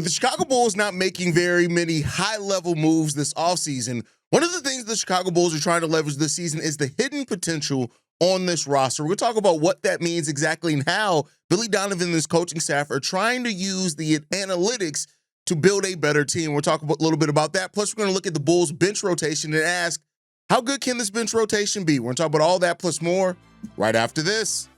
With the Chicago Bulls not making very many high-level moves this offseason, one of the things the Chicago Bulls are trying to leverage this season is the hidden potential on this roster. We're going to talk about what that means exactly and how Billy Donovan and his coaching staff are trying to use the analytics to build a better team. We'll talk a little bit about that. Plus, we're going to look at the Bulls' bench rotation and ask, how good can this bench rotation be? We're going to talk about all that plus more right after this.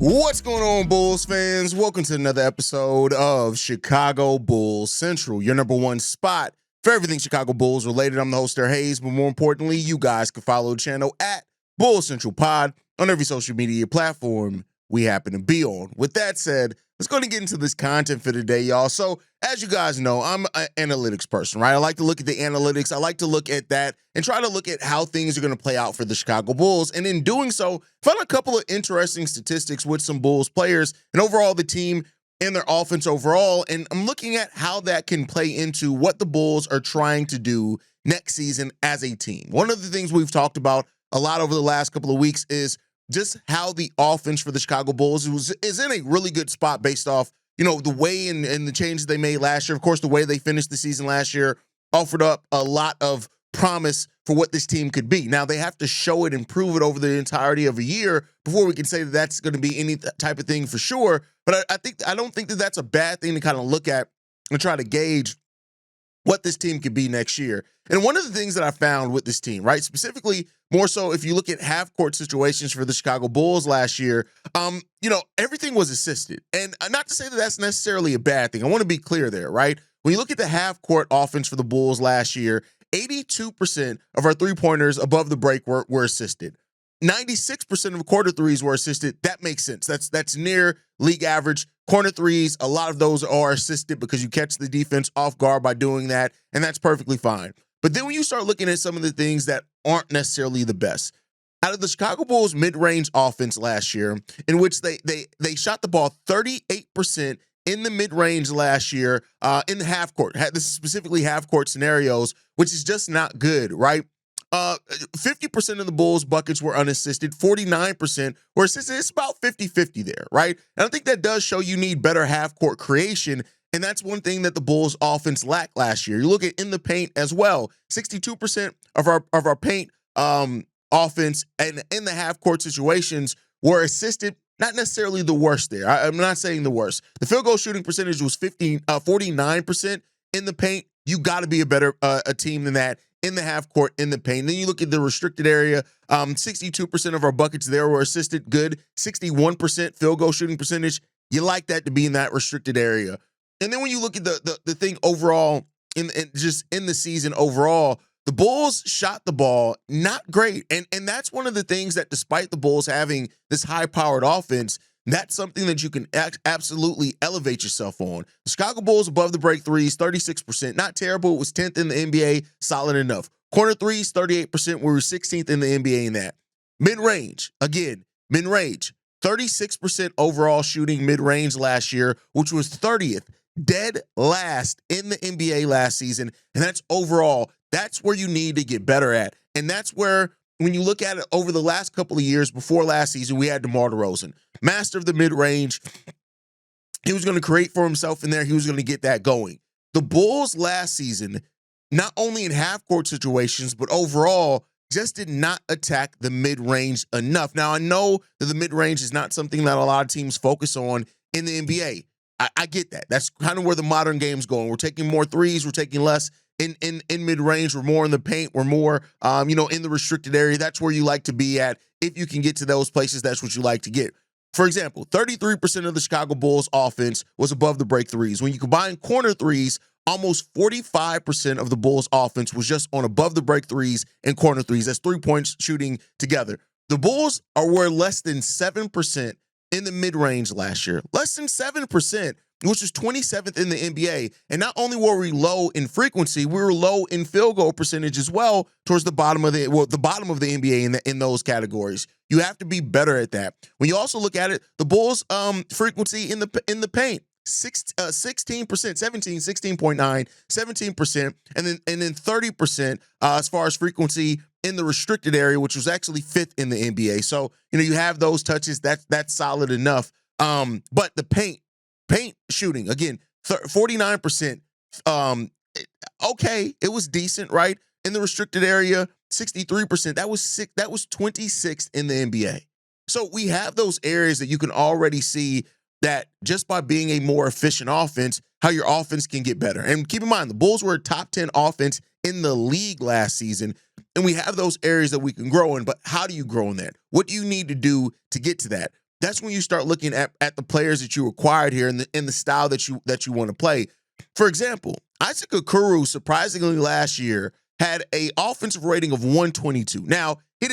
What's going on, Bulls fans? Welcome to another episode of Chicago Bulls Central, your number one spot for everything Chicago Bulls related. I'm the host, Hayes, but more importantly, you guys can follow the channel at Bulls Central Pod on every social media platform we happen to be on. With that said, let's go and get into this content for today, y'all. So, as you guys know, I'm an analytics person, right? I like to look at the analytics. I like to look at that and try to look at how things are going to play out for the Chicago Bulls. And in doing so, found a couple of interesting statistics with some Bulls players and overall the team and their offense overall. And I'm looking at how that can play into what the Bulls are trying to do next season as a team. One of the things we've talked about a lot over the last couple of weeks is just how the offense for the Chicago Bulls is in a really good spot based off, you know, the way and the changes they made last year. Of course, the way they finished the season last year offered up a lot of promise for what this team could be. Now, they have to show it and prove it over the entirety of a year before we can say that that's going to be any type of thing for sure. But I don't think that that's a bad thing to kind of look at and try to gauge what this team could be next year. And one of the things that I found with this team, right, specifically more so if you look at half-court situations for the Chicago Bulls last year, you know, everything was assisted. And not to say that that's necessarily a bad thing. I want to be clear there, right? When you look at the half-court offense for the Bulls last year, 82% of our three-pointers above the break were assisted. 96% of quarter threes were assisted. That makes sense. That's near league average. Corner threes, a lot of those are assisted because you catch the defense off guard by doing that, and that's perfectly fine. But then when you start looking at some of the things that aren't necessarily the best, out of the Chicago Bulls mid-range offense last year, in which they shot the ball 38% in the mid-range last year in the half-court. This is specifically half-court scenarios, which is just not good, right? 50% of the Bulls' buckets were unassisted. 49% were assisted. It's about 50-50 there, right? And I think that does show you need better half-court creation, and that's one thing that the Bulls' offense lacked last year. You look at in the paint as well. 62% of our paint offense and in the half-court situations were assisted. Not necessarily the worst there. I'm not saying the worst. The field goal shooting percentage was 49% in the paint. You got to be a better a team than that in the half court, in the paint. Then you look at the restricted area, 62% of our buckets there were assisted, good. 61% field goal shooting percentage. You like that to be in that restricted area. And then when you look at the thing overall, just in the season overall, the Bulls shot the ball not great. And that's one of the things that despite the Bulls having this high-powered offense, that's something that you can absolutely elevate yourself on. The Chicago Bulls above the break threes, 36%. Not terrible. It was 10th in the NBA. Solid enough. Corner threes, 38%. We were 16th in the NBA in that. Mid-range, again, mid-range. 36% overall shooting mid-range last year, which was 30th. Dead last in the NBA last season. And that's overall. That's where you need to get better at. And that's where, when you look at it over the last couple of years before last season, we had DeMar DeRozan, master of the mid-range. He was going to create for himself in there. He was going to get that going. The Bulls last season, not only in half-court situations, but overall, just did not attack the mid-range enough. Now, I know that the mid-range is not something that a lot of teams focus on in the NBA. I get that. That's kind of where the modern game's going. We're taking more threes. We're taking less in mid-range. We're more in the paint. We're more, in the restricted area. That's where you like to be at. If you can get to those places, that's what you like to get. For example, 33% of the Chicago Bulls offense was above the break threes. When you combine corner threes, almost 45% of the Bulls offense was just on above the break threes and corner threes. That's 3 points shooting together. The Bulls were less than 7% in the mid-range last year. Less than 7%. which was 27th in the NBA. And not only were we low in frequency, we were low in field goal percentage as well, towards the bottom of the bottom of the NBA in those categories. You have to be better at that. When you also look at it, the Bulls' frequency in the paint, 16%, 16.9, 17%, and then 30% as far as frequency in the restricted area, which was actually 5th in the NBA. So, you have those touches. That's solid enough. But the paint shooting, again, 49%. Okay, it was decent, right? In the restricted area, 63%. That was 26th in the NBA. So we have those areas that you can already see that just by being a more efficient offense, how your offense can get better. And keep in mind, the Bulls were a top 10 offense in the league last season, and we have those areas that we can grow in. But how do you grow in that? What do you need to do to get to that? That's when you start looking at the players that you acquired here and the style that you want to play. For example, Isaac Okoro, surprisingly last year, had a offensive rating of 122. Now, he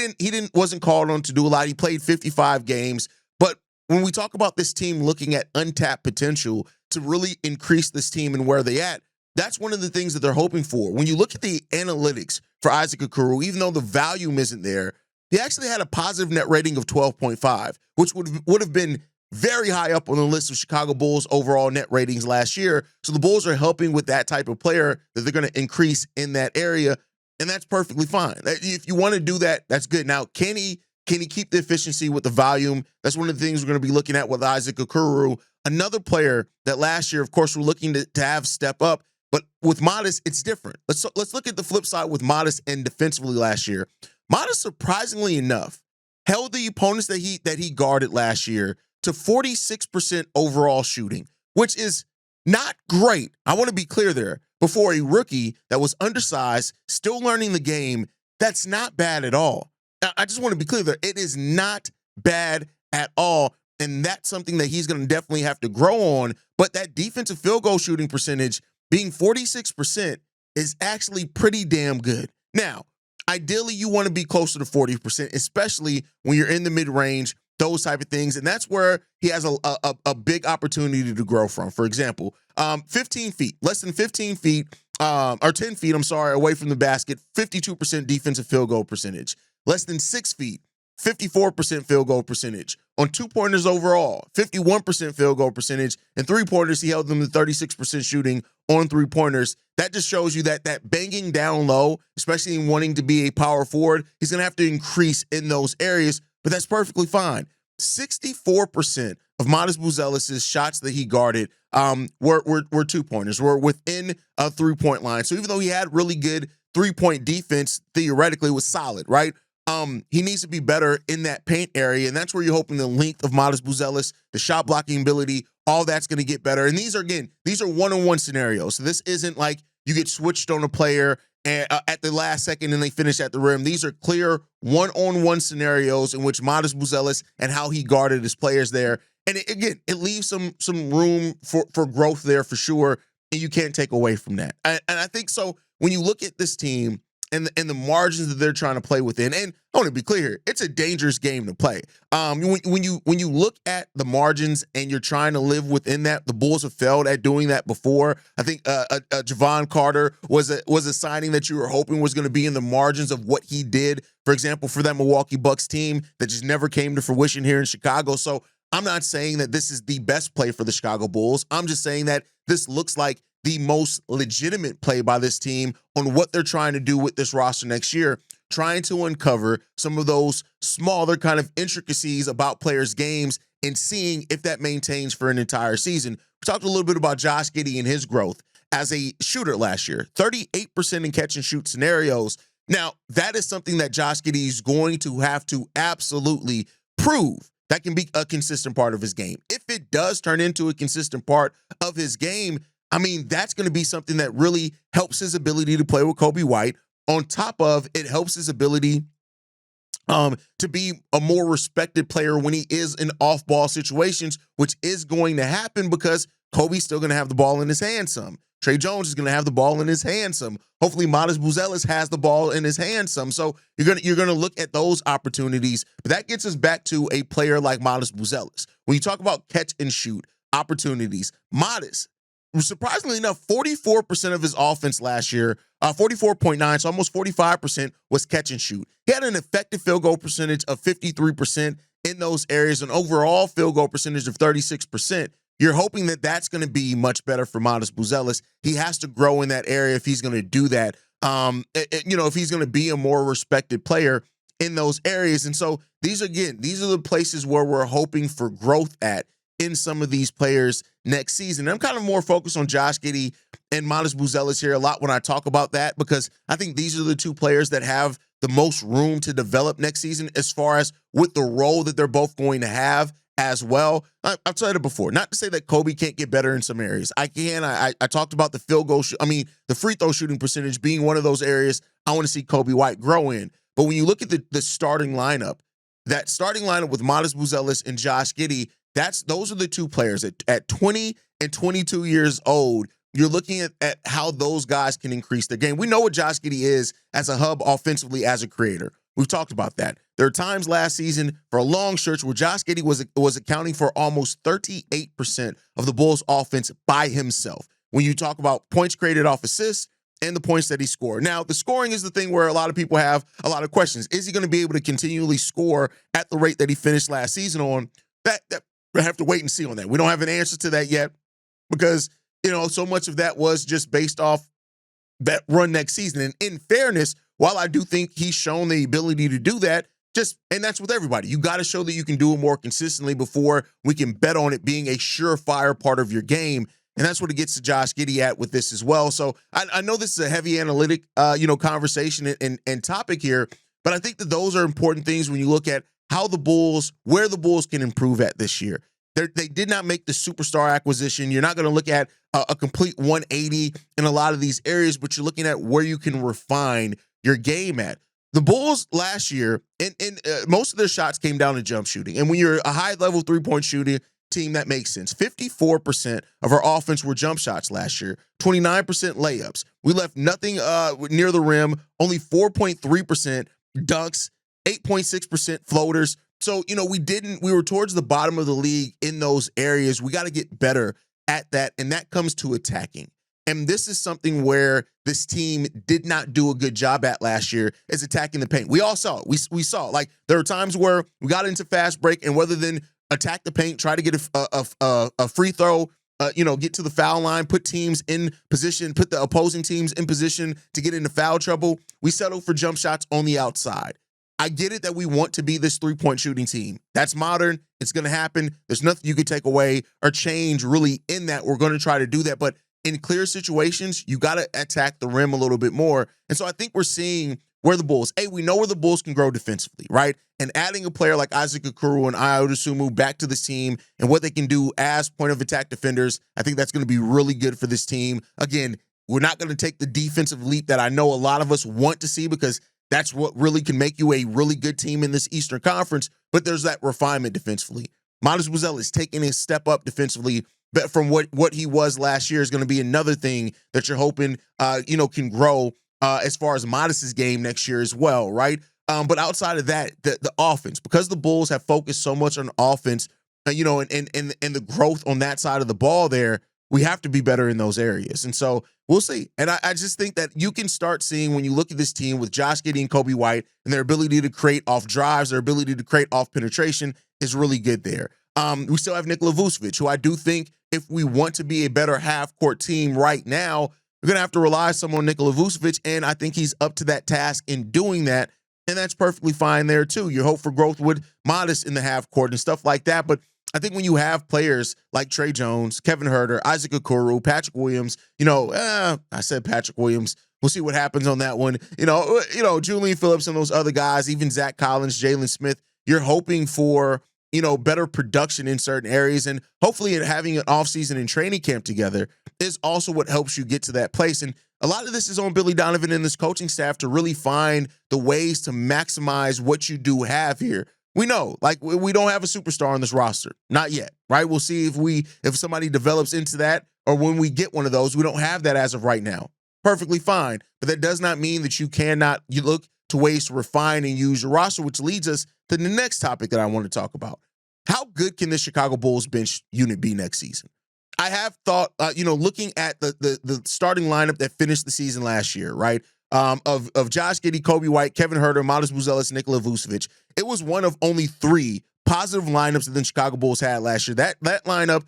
wasn't called on to do a lot. He played 55 games. But when we talk about this team looking at untapped potential to really increase this team and where they at, that's one of the things that they're hoping for. When you look at the analytics for Isaac Okoro, even though the volume isn't there, he actually had a positive net rating of 12.5, which would have been very high up on the list of Chicago Bulls overall net ratings last year. So the Bulls are helping with that type of player that they're going to increase in that area, and that's perfectly fine. If you want to do that, that's good. Now, can he keep the efficiency with the volume? That's one of the things we're going to be looking at with Isaac Okoro. Another player that last year, of course, we're looking to have step up, but with Matas, it's different. Let's look at the flip side with Matas and defensively last year. Matas, surprisingly enough, held the opponents that he guarded last year to 46% overall shooting, which is not great. I want to be clear there. Before a rookie that was undersized, still learning the game, that's not bad at all. Now, I just want to be clear there. It is not bad at all, and that's something that he's going to definitely have to grow on. But that defensive field goal shooting percentage being 46% is actually pretty damn good. Now, ideally, you want to be closer to 40%, especially when you're in the mid-range, those type of things. And that's where he has a big opportunity to grow from. For example, 15 feet, less than 15 feet, or 10 feet, away from the basket, 52% defensive field goal percentage. Less than 6 feet, 54% field goal percentage. On two-pointers overall, 51% field goal percentage. And three-pointers, he held them to 36% shooting on three-pointers. That just shows you that banging down low, especially in wanting to be a power forward, he's going to have to increase in those areas, but that's perfectly fine. 64% of Matas Buzelis' shots that he guarded were two-pointers, were within a three-point line. So even though he had really good three-point defense, theoretically was solid, right? He needs to be better in that paint area, and that's where you're hoping the length of Matas Buzelis, the shot blocking ability, all that's going to get better. And these are one-on-one scenarios. So this isn't like you get switched on a player and at the last second and they finish at the rim. These are clear one-on-one scenarios in which Matas Buzelis and how he guarded his players there. And it leaves some room for growth there for sure, and you can't take away from that. And I think so when you look at this team and the margins that they're trying to play within, and I want to be clear here, it's a dangerous game to play. When you look at the margins and you're trying to live within that, the Bulls have failed at doing that before. I think Javon Carter was a signing that you were hoping was going to be in the margins of what he did, for example, for that Milwaukee Bucks team that just never came to fruition here in Chicago. So I'm not saying that this is the best play for the Chicago Bulls. I'm just saying that this looks like the most legitimate play by this team on what they're trying to do with this roster next year, trying to uncover some of those smaller kind of intricacies about players' games and seeing if that maintains for an entire season. We talked a little bit about Josh Giddey and his growth as a shooter last year, 38% in catch and shoot scenarios. Now, that is something that Josh Giddey is going to have to absolutely prove. That can be a consistent part of his game. If it does turn into a consistent part of his game, I mean, that's going to be something that really helps his ability to play with Kobe White. On top of it, helps his ability to be a more respected player when he is in off-ball situations, which is going to happen because Kobe's still going to have the ball in his hand some. Trey Jones is going to have the ball in his hand some. Hopefully, Matas Buzelis has the ball in his hand some. So you're going to look at those opportunities. But that gets us back to a player like Matas Buzelis. When you talk about catch and shoot, opportunities. Matas, surprisingly enough, 44% of his offense last year, 44.9, so almost 45% was catch and shoot. He had an effective field goal percentage of 53% in those areas, an overall field goal percentage of 36%. You're hoping that that's going to be much better for Matas Buzelis. He has to grow in that area if he's going to do that. If he's going to be a more respected player in those areas. And so these are the places where we're hoping for growth at in some of these players next season. And I'm kind of more focused on Josh Giddey and Matas Buzelis here a lot when I talk about that, because I think these are the two players that have the most room to develop next season as far as with the role that they're both going to have as well. I've said it before, not to say that Kobe can't get better in some areas. I can. I talked about the the free throw shooting percentage being one of those areas I want to see Kobe White grow in. But when you look at the starting lineup, that starting lineup with Matas Buzelis and Josh Giddey, those are the two players at 20 and 22 years old. You're looking at how those guys can increase their game. We know what Josh Giddey is as a hub offensively, as a creator. We've talked about that. There are times last season for a long stretch where Josh Giddey was accounting for almost 38% of the Bulls' offense by himself. When you talk about points created off assists and the points that he scored. Now, the scoring is the thing where a lot of people have a lot of questions. Is he going to be able to continually score at the rate that he finished last season on? That we have to wait and see on that. We don't have an answer to that yet because, so much of that was just based off that run next season. And in fairness, while I do think he's shown the ability to do that, and that's with everybody. You got to show that you can do it more consistently before we can bet on it being a surefire part of your game. And that's what it gets to Josh Giddey at with this as well. So I know this is a heavy analytic, conversation and topic here, but I think that those are important things when you look at where the Bulls can improve at this year. They did not make the superstar acquisition. You're not going to look at a complete 180 in a lot of these areas, but you're looking at where you can refine your game at. The Bulls last year, and most of their shots came down to jump shooting. And when you're a high-level three-point shooting team, that makes sense. 54% of our offense were jump shots last year, 29% layups. We left nothing near the rim, only 4.3% dunks, 8.6% floaters. So, we were towards the bottom of the league in those areas. We got to get better at that, and that comes to attacking. And this is something where this team did not do a good job at last year, is attacking the paint. We all saw it. We saw it. Like, there were times where we got into fast break, and rather than attack the paint, try to get a free throw, get to the foul line, put teams in position, put the opposing teams in position to get into foul trouble, we settled for jump shots on the outside. I get it that we want to be this three-point shooting team. That's modern. It's going to happen. There's nothing you could take away or change really in that. We're going to try to do that. But in clear situations, you got to attack the rim a little bit more. And so I think we're seeing where the Bulls, we know where the Bulls can grow defensively, right? And adding a player like Isaac Okoro and Dosunmu back to this team and what they can do as point of attack defenders, I think that's going to be really good for this team. Again, we're not going to take the defensive leap that I know a lot of us want to see, because that's what really can make you a really good team in this Eastern Conference, but there's that refinement defensively. Matas Buzelis taking a step up defensively from what he was last year is going to be another thing that you're hoping, can grow as far as Matas' game next year as well, right? But outside of that, the offense, because the Bulls have focused so much on offense, and the growth on that side of the ball there, we have to be better in those areas. And so we'll see. And I just think that you can start seeing, when you look at this team with Josh Giddey and Kobe White and their ability to create off drives, their ability to create off penetration is really good there. We still have Nikola Vucevic, who I do think, if we want to be a better half-court team right now, we're going to have to rely some on Nikola Vucevic, and I think he's up to that task in doing that, and that's perfectly fine there too. You hope for growth with Matas in the half-court and stuff like that, but I think when you have players like Trey Jones, Kevin Huerter, Isaac Okoro, Patrick Williams, I said Patrick Williams. We'll see what happens on that one. Julian Phillips and those other guys, even Zach Collins, Jalen Smith, you're hoping for, better production in certain areas. And hopefully having an offseason and training camp together is also what helps you get to that place. And a lot of this is on Billy Donovan and this coaching staff to really find the ways to maximize what you do have here. We know, we don't have a superstar on this roster. Not yet, right? We'll see if somebody develops into that, or when we get one of those. We don't have that as of right now. Perfectly fine. But that does not mean that you look to ways to refine and use your roster, which leads us to the next topic that I want to talk about. how good can the Chicago Bulls bench unit be next season? I have thought, looking at the starting lineup that finished the season last year, right? Of Josh Giddey, Kobe White, Kevin Huerter, Matas Buzelis, Nikola Vucevic. It was one of only 3 positive lineups that the Chicago Bulls had last year. That lineup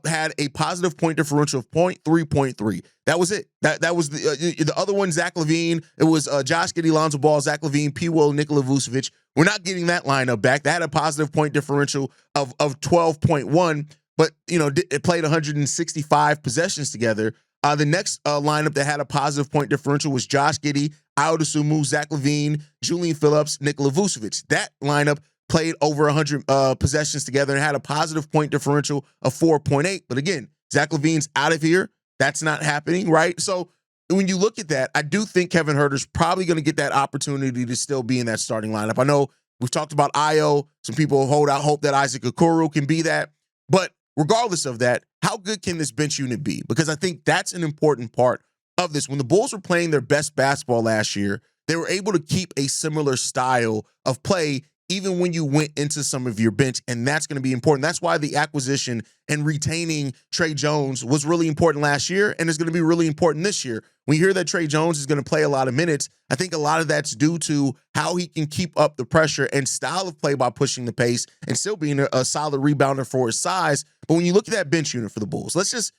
had a positive point differential of 0.3. That was it. That was the other one, Zach LaVine. It was Josh Giddey, Lonzo Ball, Zach LaVine, P. Will, Nikola Vucevic. We're not getting that lineup back. That had a positive point differential of 12.1. But, it played 165 possessions together. The next lineup that had a positive point differential was Josh Giddey, Dosunmu, Zach LaVine, Julian Phillips, Nikola Vucevic. That lineup played over 100 possessions together and had a positive point differential of 4.8. But again, Zach LaVine's out of here. That's not happening, right? So when you look at that, I do think Kevin Huerter's probably going to get that opportunity to still be in that starting lineup. I know we've talked about Io. Some people hold out hope that Isaac Okoro can be that. But regardless of that, how good can this bench unit be? Because I think that's an important part of this. When the Bulls were playing their best basketball last year, they were able to keep a similar style of play even when you went into some of your bench, and that's going to be important. That's why the acquisition and retaining Tre Jones was really important last year, and it's going to be really important this year. When you hear that Tre Jones is going to play a lot of minutes, I think a lot of that's due to how he can keep up the pressure and style of play by pushing the pace and still being a solid rebounder for his size. But when you look at that bench unit for the Bulls, let's just,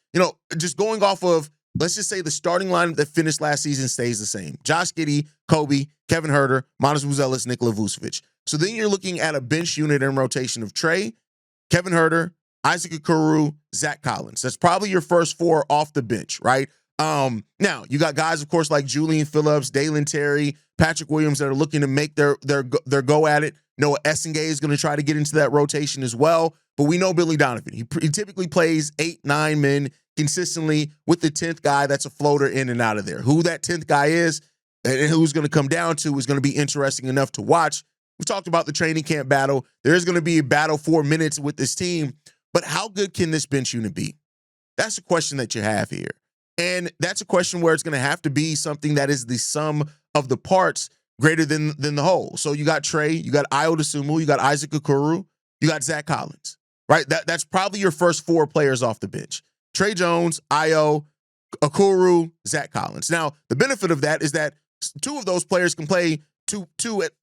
just going off of, let's just say the starting lineup that finished last season stays the same. Josh Giddey, Kobe, Kevin Huerter, Matas Buzelis, Nikola Vucevic. So then you're looking at a bench unit in rotation of Tre, Kevin Huerter, Isaac Okoro, Zach Collins. That's probably your first 4 off the bench, right? Now, you got guys, of course, like Julian Phillips, Dalen Terry, Patrick Williams that are looking to make their go at it. Noah Essengay is going to try to get into that rotation as well. But we know Billy Donovan. He typically plays 8, 9 men consistently with the 10th guy that's a floater in and out of there. Who that 10th guy is and who's going to come down to is going to be interesting enough to watch. We talked about the training camp battle. There is going to be a battle for minutes with this team. But how good can this bench unit be? That's the question that you have here. And that's a question where it's going to have to be something that is the sum of the parts greater than the whole. So you got Tre, you got Dosunmu, you got Isaac Okoro, you got Zach Collins, right? That's probably your first 4 players off the bench. Tre Jones, Okoro, Zach Collins. Now, the benefit of that is that 2 of those players can play two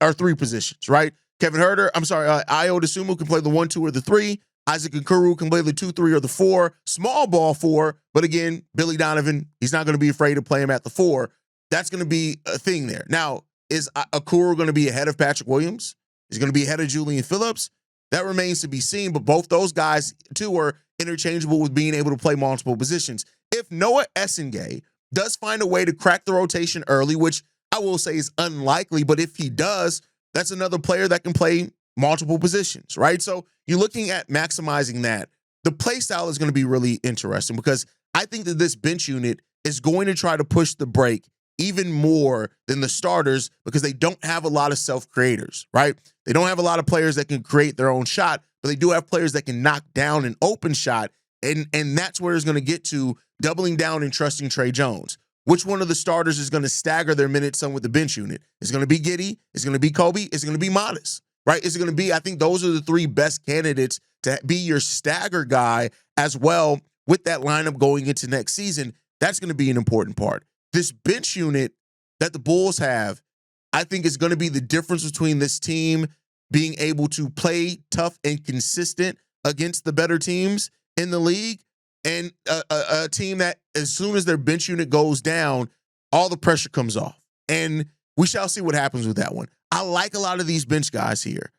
or 3 positions, right? Kevin Huerter, Dosunmu can play the 1, 2, or the 3. Isaac Okoro can play the 2, 3, or the 4. Small ball 4, but again, Billy Donovan, he's not going to be afraid to play him at the 4. That's going to be a thing there. Now, is Okoro going to be ahead of Patrick Williams? Is he going to be ahead of Julian Phillips? That remains to be seen, but both those guys, too, are interchangeable with being able to play multiple positions. If Noah Essengay does find a way to crack the rotation early, which I will say is unlikely, but if he does, that's another player that can play multiple positions, right? So you're looking at maximizing that. The play style is going to be really interesting because I think that this bench unit is going to try to push the break even more than the starters because they don't have a lot of self-creators, right? They don't have a lot of players that can create their own shot, but they do have players that can knock down an open shot, and that's where it's going to get to doubling down and trusting Tre Jones. Which one of the starters is going to stagger their minutes some with the bench unit? Is it going to be Giddey? Is it going to be Kobe? Is it going to be Matas? Right? Is it going to be, I think those are the 3 best candidates to be your stagger guy as well with that lineup going into next season. That's going to be an important part. This bench unit that the Bulls have, I think is going to be the difference between this team being able to play tough and consistent against the better teams in the league and a team that as soon as their bench unit goes down, all the pressure comes off. And we shall see what happens with that one. I like a lot of these bench guys here.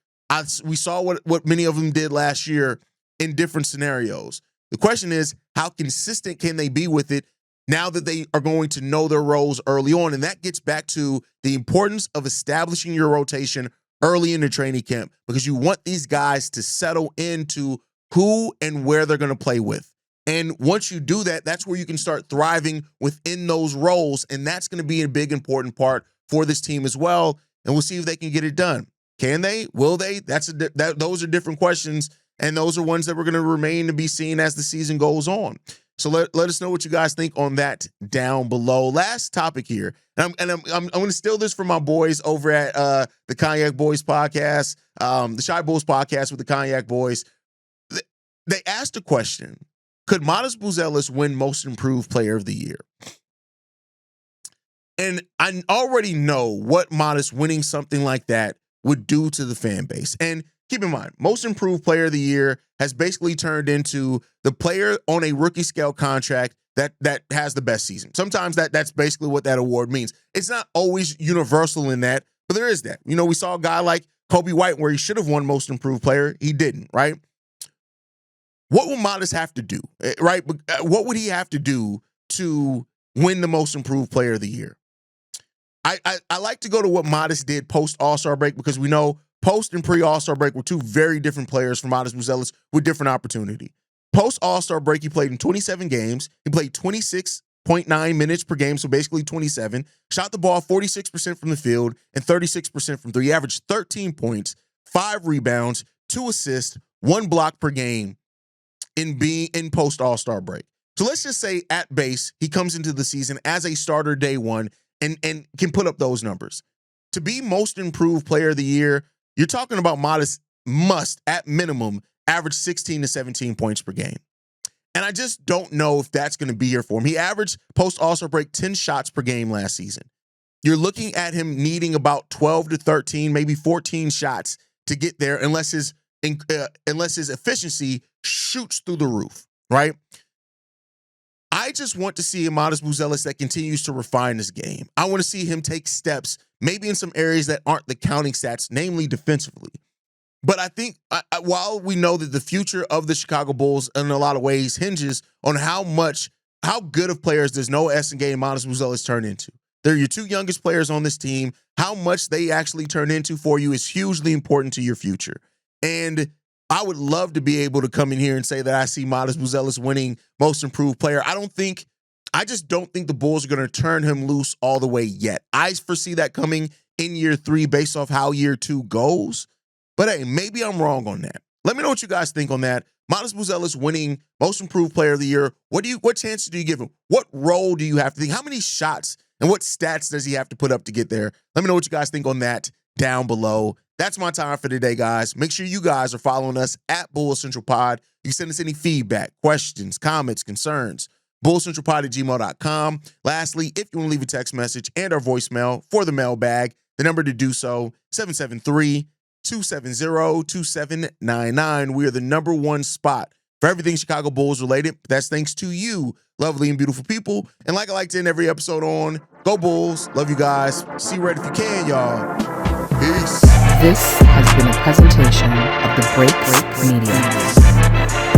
We saw what many of them did last year in different scenarios. The question is, how consistent can they be with it now that they are going to know their roles early on? And that gets back to the importance of establishing your rotation early in the training camp because you want these guys to settle into who and where they're going to play with. And once you do that, that's where you can start thriving within those roles. And that's going to be a big, important part for this team as well. And we'll see if they can get it done. Can they? Will they? Those are different questions. And those are ones that we're going to remain to be seen as the season goes on. So let us know what you guys think on that down below. Last topic here. And I'm going to steal this from my boys over at the Cognac Boys podcast, the Shy Bulls podcast with the Cognac Boys. they asked the question, could Matas Buzelis win Most Improved Player of the Year? And I already know what Matas winning something like that would do to the fan base. And keep in mind, Most Improved Player of the Year has basically turned into the player on a rookie scale contract that has the best season. Sometimes that's basically what that award means. It's not always universal in that, but there is that. You know, we saw a guy like Kobe White where he should have won Most Improved Player. He didn't, right? What will Matas have to do, right? What would he have to do to win the Most Improved Player of the Year? I like to go to what Matas did post All-Star break because we know post and pre All-Star break were two very different players for Matas Buzelis with different opportunity. Post All-Star break, he played in 27 games. He played 26.9 minutes per game, so basically 27. Shot the ball 46% from the field and 36% from three. He averaged 13 points, 5 rebounds, 2 assists, 1 block per game in post All-Star break. So let's just say at base, he comes into the season as a starter day one and can put up those numbers. To be Most Improved Player of the Year, you're talking about Matas must, at minimum, average 16 to 17 points per game. And I just don't know if that's going to be here for him. He averaged post All-Star break 10 shots per game last season. You're looking at him needing about 12 to 13, maybe 14 shots to get there unless his efficiency shoots through the roof, right? I just want to see a Matas Buzelis that continues to refine his game. I want to see him take steps, maybe in some areas that aren't the counting stats, namely defensively. But I think while we know that the future of the Chicago Bulls in a lot of ways hinges on how good of players does Noah Essengate and Matas Buzelis turn into. They're your two youngest players on this team. How much they actually turn into for you is hugely important to your future. And I would love to be able to come in here and say that I see Matas Buzelis winning Most Improved Player. I just don't think the Bulls are going to turn him loose all the way yet. I foresee that coming in year 3 based off how year 2 goes. But hey, maybe I'm wrong on that. Let me know what you guys think on that. Matas Buzelis winning Most Improved Player of the Year. What chances do you give him? What role do you have to think? How many shots and what stats does he have to put up to get there? Let me know what you guys think on that down below. That's my time for today, guys. Make sure you guys are following us at Bulls Central Pod. You can send us any feedback, questions, comments, concerns. bullscentralpod@gmail.com. Lastly, if you want to leave a text message and our voicemail for the mailbag, the number to do so, 773-270-2799. We are the #1 spot for everything Chicago Bulls related. That's thanks to you, lovely and beautiful people. And like I like to end every episode on, go Bulls. Love you guys. See you right if you can, y'all. Peace. This has been a presentation of the Break Media.